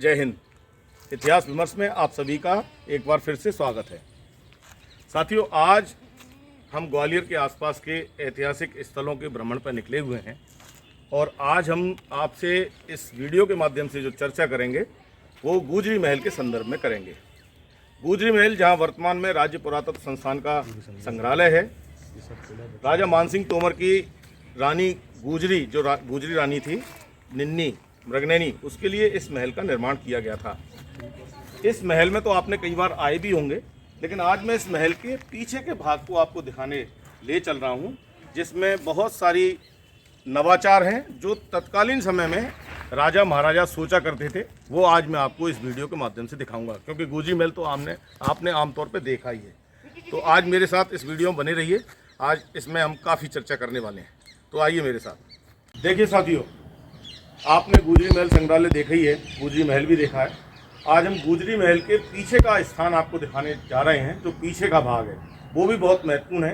जय हिंद। इतिहास विमर्श में आप सभी का एक बार फिर से स्वागत है। साथियों, आज हम ग्वालियर के आसपास के ऐतिहासिक स्थलों के भ्रमण पर निकले हुए हैं और आज हम आपसे इस वीडियो के माध्यम से जो चर्चा करेंगे वो गुजरी महल के संदर्भ में करेंगे। गुजरी महल, जहां वर्तमान में राज्य पुरातत्व संस्थान का संग्रहालय है, राजा मानसिंह तोमर की रानी गुजरी, जो गुजरी रानी थी निन्नी मृगनयनी, उसके लिए इस महल का निर्माण किया गया था। इस महल में तो आपने कई बार आए भी होंगे, लेकिन आज मैं इस महल के पीछे के भाग को आपको दिखाने ले चल रहा हूं, जिसमें बहुत सारी नवाचार हैं जो तत्कालीन समय में राजा महाराजा सोचा करते थे। वो आज मैं आपको इस वीडियो के माध्यम से दिखाऊंगा, क्योंकि गुजरी महल तो आपने आमतौर पर देखा ही है। तो आज मेरे साथ इस वीडियो में बने रहिए। आज इसमें हम काफ़ी चर्चा करने वाले हैं, तो आइए मेरे साथ। देखिए साथियों, आपने गुजरी महल संग्रहालय देखा ही है, गुजरी महल भी देखा है। आज हम गुजरी महल के पीछे का स्थान आपको दिखाने जा रहे हैं। जो पीछे का भाग है वो भी बहुत महत्वपूर्ण है।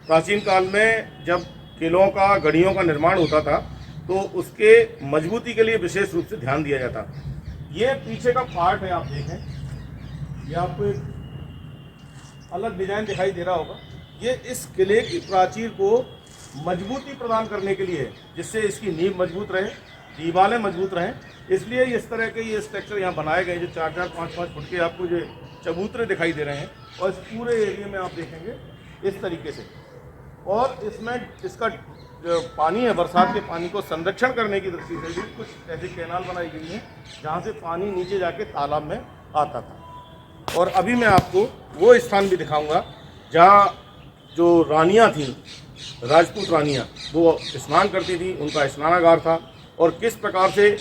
प्राचीन काल में जब किलों का, गढ़ियों का निर्माण होता था तो उसके मजबूती के लिए विशेष रूप से ध्यान दिया जाता। ये पीछे का पार्ट है, आप देखें, ये आपको एक अलग डिजाइन दिखाई दे रहा होगा। ये इस किले की प्राचीर को मजबूती प्रदान करने के लिए है, जिससे इसकी नींव मजबूत रहे, दीवारें मजबूत रहें। इसलिए इस तरह के ये स्ट्रक्चर यहाँ बनाए गए, जो 4-4, 5-5 फुट के आपको जो चबूतरे दिखाई दे रहे हैं, और इस पूरे एरिया में आप देखेंगे इस तरीके से। और इसमें इसका जो पानी है, बरसात के पानी को संरक्षण करने की दृष्टि से भी कुछ ऐसी कैनाल बनाई गई हैं जहाँ से पानी नीचे जाके तालाब में आता था। और अभी मैं आपको वो स्थान भी दिखाऊँगा जहाँ जो रानियाँ थीं, राजपूत रानियाँ, वो स्नान करती थी, उनका स्नानागार था, और किस प्रकार से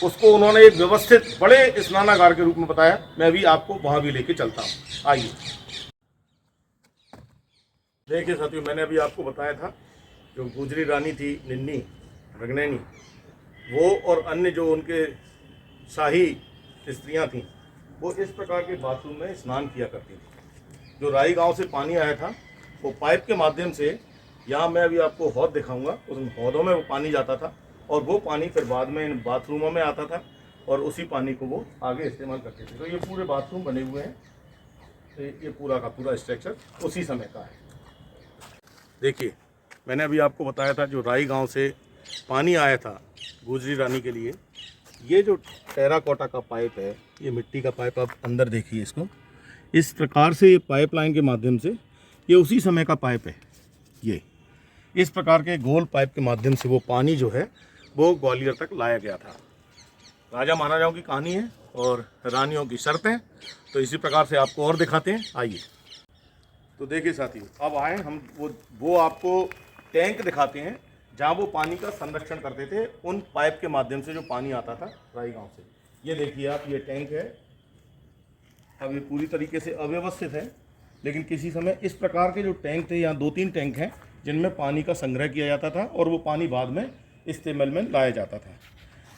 उसको उन्होंने एक व्यवस्थित बड़े स्नानागार के रूप में बताया। मैं अभी आपको वहाँ भी लेके चलता हूँ, आइए। देखिए साथियों, मैंने अभी आपको बताया था जो गुजरी रानी थी निन्नी मृगनयनी, वो और अन्य जो उनके शाही स्त्रियाँ थीं, वो इस प्रकार के बाथरूम में स्नान किया करती थी। जो राई गांव से पानी आया था वो पाइप के माध्यम से, यहाँ मैं अभी आपको हौद दिखाऊंगा, उस हौदों में वो पानी जाता था और वो पानी फिर बाद में इन बाथरूमों में आता था और उसी पानी को वो आगे इस्तेमाल करते थे। तो ये पूरे बाथरूम बने हुए हैं। तो ये पूरा का पूरा स्ट्रक्चर उसी समय का है। देखिए, मैंने अभी आपको बताया था जो राई गांव से पानी आया था गुजरी रानी के लिए, ये जो टेराकोटा का पाइप है, ये मिट्टी का पाइप, आप अंदर देखिए इसको, इस प्रकार से ये पाइपलाइन के माध्यम से, ये उसी समय का पाइप है। ये इस प्रकार के गोल पाइप के माध्यम से वो पानी जो है वो ग्वालियर तक लाया गया था। राजा महाराजाओं की कहानी है और रानियों की शर्तें। तो इसी प्रकार से आपको और दिखाते हैं, आइए। तो देखिए साथियों, अब आए हम वो आपको टैंक दिखाते हैं जहाँ वो पानी का संरक्षण करते थे, उन पाइप के माध्यम से जो पानी आता था राई गाँव से। ये देखिए आप, ये टैंक है। अब ये पूरी तरीके से अव्यवस्थित है, लेकिन किसी समय इस प्रकार के जो टैंक थे, यहाँ 2-3 टैंक हैं जिनमें पानी का संग्रह किया जाता था और वो पानी बाद में इस्तेमाल में लाया जाता था।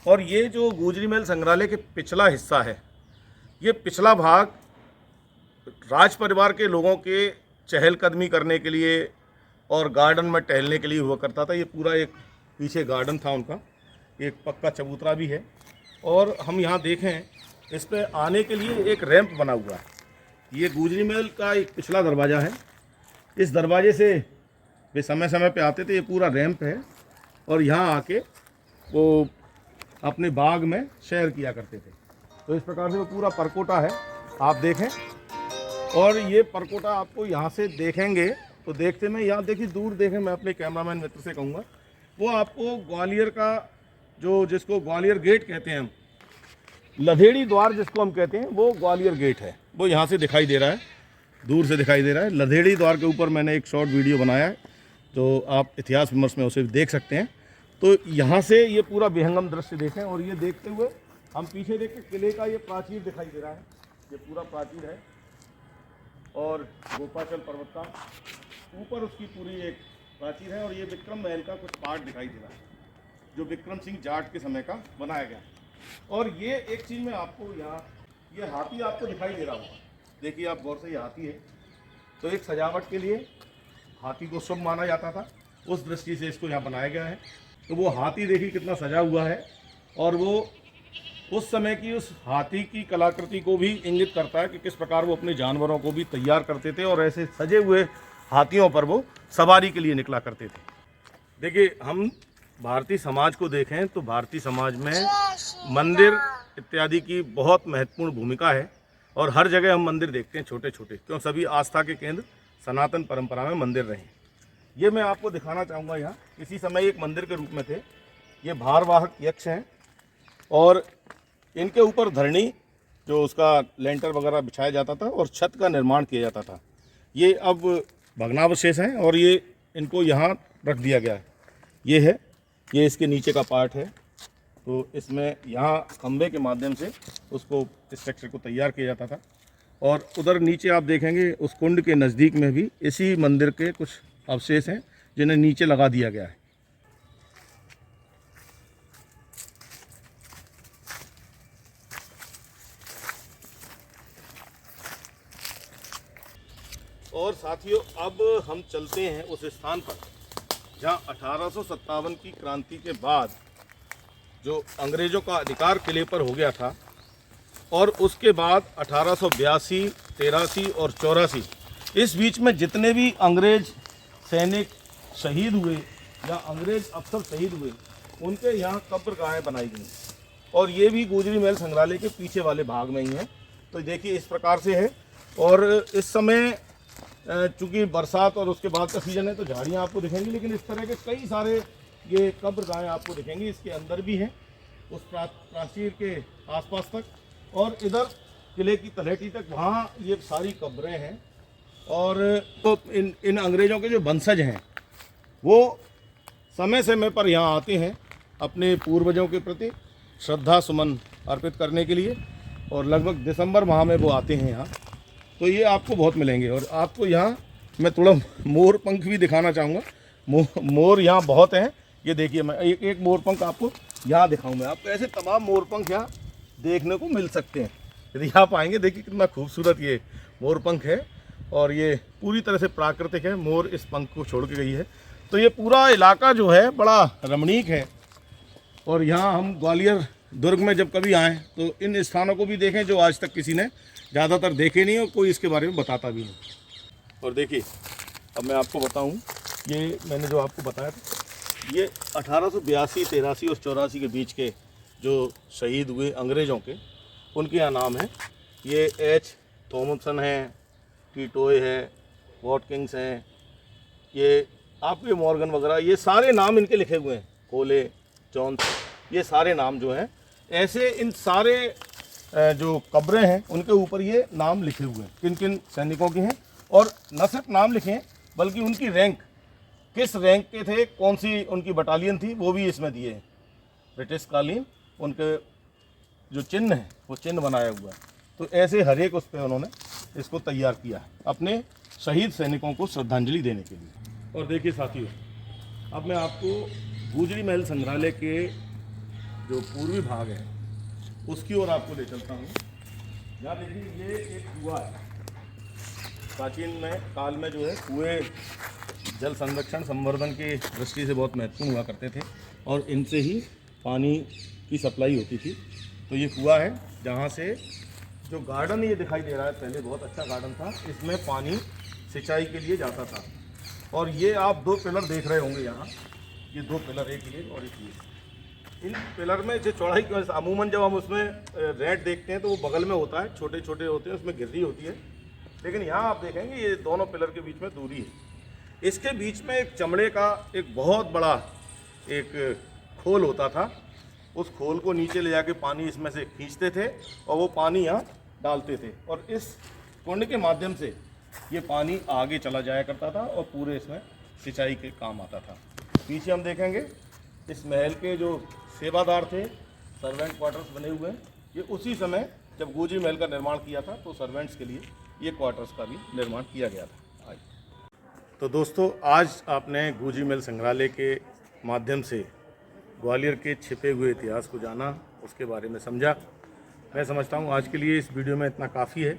और ये जो गुजरी महल संग्रहालय के पिछला हिस्सा है, ये पिछला भाग राज परिवार के लोगों के चहलकदमी करने के लिए और गार्डन में टहलने के लिए हुआ करता था। ये पूरा एक पीछे गार्डन था उनका, एक पक्का चबूतरा भी है। और हम यहाँ देखें, इस पर आने के लिए एक रैंप बना हुआ है। ये गुजरी महल का एक पिछला दरवाज़ा है। इस दरवाजे से वे समय समय पे आते थे। ये पूरा रैंप है और यहाँ आके वो अपने बाग में सैर किया करते थे। तो इस प्रकार से वो पूरा परकोटा है, आप देखें। और ये परकोटा आपको यहाँ से देखेंगे तो देखते में, यहाँ देखिए दूर देखें, मैं अपने कैमरामैन मित्र से कहूँगा, वो आपको ग्वालियर का जो, जिसको ग्वालियर गेट कहते हैं हम, लधेड़ी द्वार जिसको हम कहते हैं, वो ग्वालियर गेट है। वो यहाँ से दिखाई दे रहा है, दूर से दिखाई दे रहा है। लधेड़ी द्वार के ऊपर मैंने एक शॉर्ट वीडियो बनाया है, तो आप इतिहास विमर्श में उसे देख सकते हैं। तो यहाँ से ये पूरा विहंगम दृश्य देखें, और ये देखते हुए हम पीछे देखें, किले का ये प्राचीर दिखाई दे रहा है। ये पूरा प्राचीर है और गोपाचल पर्वत का ऊपर उसकी पूरी एक प्राचीर है। और ये विक्रम महल का कुछ पार्ट दिखाई दे रहा है, जो विक्रम सिंह जाट के समय का बनाया गया। और ये एक चीज़ में आपको यहाँ, ये हाथी आपको दिखाई दे रहा होगा, देखिए आप गौर से, ये हाथी है। तो एक सजावट के लिए हाथी को शुभ माना जाता था, उस दृष्टि से इसको यहाँ बनाया गया है। तो वो हाथी देखिए कितना सजा हुआ है, और वो उस समय की उस हाथी की कलाकृति को भी इंगित करता है कि किस प्रकार वो अपने जानवरों को भी तैयार करते थे और ऐसे सजे हुए हाथियों पर वो सवारी के लिए निकला करते थे। देखिए, हम भारतीय समाज को देखें तो भारतीय समाज में मंदिर इत्यादि की बहुत महत्वपूर्ण भूमिका है और हर जगह हम मंदिर देखते हैं छोटे छोटे, क्यों सभी आस्था के केंद्र सनातन परंपरा में मंदिर रहे। ये मैं आपको दिखाना चाहूँगा। यहाँ किसी समय एक मंदिर के रूप में थे। ये भारवाहक यक्ष हैं और इनके ऊपर धरणी जो उसका लेंटर वगैरह बिछाया जाता था और छत का निर्माण किया जाता था। ये अब भग्नावशेष हैं और ये इनको यहाँ रख दिया गया है। ये इसके नीचे का पार्ट है। तो इसमें यहाँ खंभे के माध्यम से उसको स्ट्रक्चर को तैयार किया जाता था। और उधर नीचे आप देखेंगे उस कुंड के नज़दीक में भी इसी मंदिर के कुछ अवशेष हैं जिन्हें नीचे लगा दिया गया है। और साथियों, अब हम चलते हैं उस स्थान पर जहां 1857 की क्रांति के बाद जो अंग्रेज़ों का अधिकार किले पर हो गया था और उसके बाद 1882, 83 और 84 इस बीच में जितने भी अंग्रेज सैनिक शहीद हुए या अंग्रेज अफसर शहीद हुए, उनके यहाँ कब्रगाहें बनाई गई और ये भी गुजरी महल संग्रहालय के पीछे वाले भाग में ही है। तो देखिए इस प्रकार से है। और इस समय चूँकि बरसात और उसके बाद का सीज़न है तो झाड़ियाँ आपको दिखेंगी, लेकिन इस तरह के कई सारे ये कब्रगाहें आपको दिखेंगी। इसके अंदर भी हैं उस प्राचीर के आसपास तक, और इधर किले की तलहटी तक, वहाँ ये सारी कब्रें हैं। और तो इन अंग्रेज़ों के जो वंशज हैं वो समय समय पर यहाँ आते हैं अपने पूर्वजों के प्रति श्रद्धा सुमन अर्पित करने के लिए, और लगभग दिसंबर माह में वो आते हैं यहाँ। तो ये आपको बहुत मिलेंगे। और आपको यहाँ मैं थोड़ा मोर पंख भी दिखाना चाहूँगा। मोर यहाँ बहुत हैं। ये देखिए, मैं एक मोर पंख आपको यहाँ दिखाऊँ। मैं आपको ऐसे तमाम मोर पंख यहाँ देखने को मिल सकते हैं यदि आप आएंगे। देखिए कितना खूबसूरत ये मोर पंख है और ये पूरी तरह से प्राकृतिक है। मोर इस पंख को छोड़ के गई है। तो ये पूरा इलाका जो है बड़ा रमणीक है। और यहाँ हम ग्वालियर दुर्ग में जब कभी आएँ तो इन स्थानों को भी देखें जो आज तक किसी ने ज़्यादातर देखे नहीं और कोई इसके बारे में बताता भी नहीं। और देखिए, अब मैं आपको बताऊं, ये मैंने जो आपको बताया था, ये 1882, 83 और 84 के बीच के जो शहीद हुए अंग्रेज़ों के, उनके यहाँ नाम है। ये एच थॉमसन हैं, टीटोय है, वॉटकिंग्स हैं, ये आपके मॉर्गन वगैरह, ये सारे नाम इनके लिखे हुए हैं। कोले, जॉन्स, ये सारे नाम जो हैं ऐसे इन सारे जो कब्रें हैं उनके ऊपर ये नाम लिखे हुए हैं किन किन सैनिकों के हैं। और न सिर्फ नाम लिखे बल्कि उनकी रैंक, किस रैंक के थे, कौन सी उनकी बटालियन थी, वो भी इसमें दिए हैं। ब्रिटिश कालीन उनके जो चिन्ह है वो चिन्ह बनाया हुआ है। तो ऐसे हर एक उस पर उन्होंने इसको तैयार किया है अपने शहीद सैनिकों को श्रद्धांजलि देने के लिए। और देखिए साथियों, अब मैं आपको गुजरी महल संग्रहालय के जो पूर्वी भाग है उसकी ओर आपको ले चलता हूँ। यहाँ देखिए, ये एक कुआं है। प्राचीन में काल में जो है कुएँ जल संरक्षण संवर्धन की दृष्टि से बहुत महत्वपूर्ण हुआ करते थे और इनसे ही पानी की सप्लाई होती थी। तो ये कुआं है जहाँ से जो गार्डन ये दिखाई दे रहा है, पहले बहुत अच्छा गार्डन था, इसमें पानी सिंचाई के लिए जाता था। और ये आप दो पिलर देख रहे होंगे यहाँ, ये दो पिलर, एक ये और एक ये। इन पिलर में जो चौड़ाई की वजह से अमूमन जब हम उसमें रेट देखते हैं तो वो बगल में होता है, छोटे छोटे होते हैं, उसमें गिर्री होती है। लेकिन यहाँ आप देखेंगे ये दोनों पिलर के बीच में दूरी है। इसके बीच में एक चमड़े का एक बहुत बड़ा एक खोल होता था। उस खोल को नीचे ले जाके पानी इसमें से खींचते थे और वो पानी यहाँ डालते थे और इस कुंड के माध्यम से ये पानी आगे चला जाया करता था और पूरे इसमें सिंचाई के काम आता था। पीछे हम देखेंगे इस महल के जो सेवादार थे, सर्वेंट क्वार्टर्स बने हुए हैं। ये उसी समय जब गुजरी महल का निर्माण किया था तो सर्वेंट्स के लिए ये क्वार्टर्स का भी निर्माण किया गया था। आज तो दोस्तों, आज आपने गुजरी महल संग्रहालय के माध्यम से ग्वालियर के छिपे हुए इतिहास को जाना, उसके बारे में समझा। मैं समझता हूँ आज के लिए इस वीडियो में इतना काफ़ी है।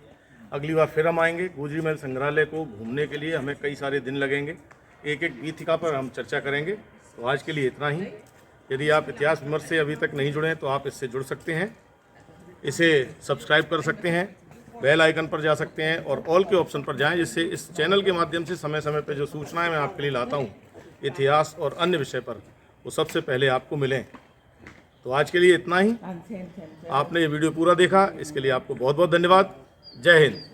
अगली बार फिर हम आएंगे। गुजरी महल संग्रहालय को घूमने के लिए हमें कई सारे दिन लगेंगे। एक एक गीतिका पर हम चर्चा करेंगे। तो आज के लिए इतना ही। यदि आप इतिहास विमर्श से अभी तक नहीं जुड़े हैं तो आप इससे जुड़ सकते हैं। इसे सब्सक्राइब कर सकते हैं, बेल आइकन पर जा सकते हैं और ऑल के ऑप्शन पर जाएं, जिससे इस चैनल के माध्यम से समय समय पर जो सूचनाएं मैं आपके लिए लाता हूं इतिहास और अन्य विषय पर, वो सबसे पहले आपको मिलें। तो आज के लिए इतना ही। आपने ये वीडियो पूरा देखा, इसके लिए आपको बहुत बहुत धन्यवाद। जय हिंद।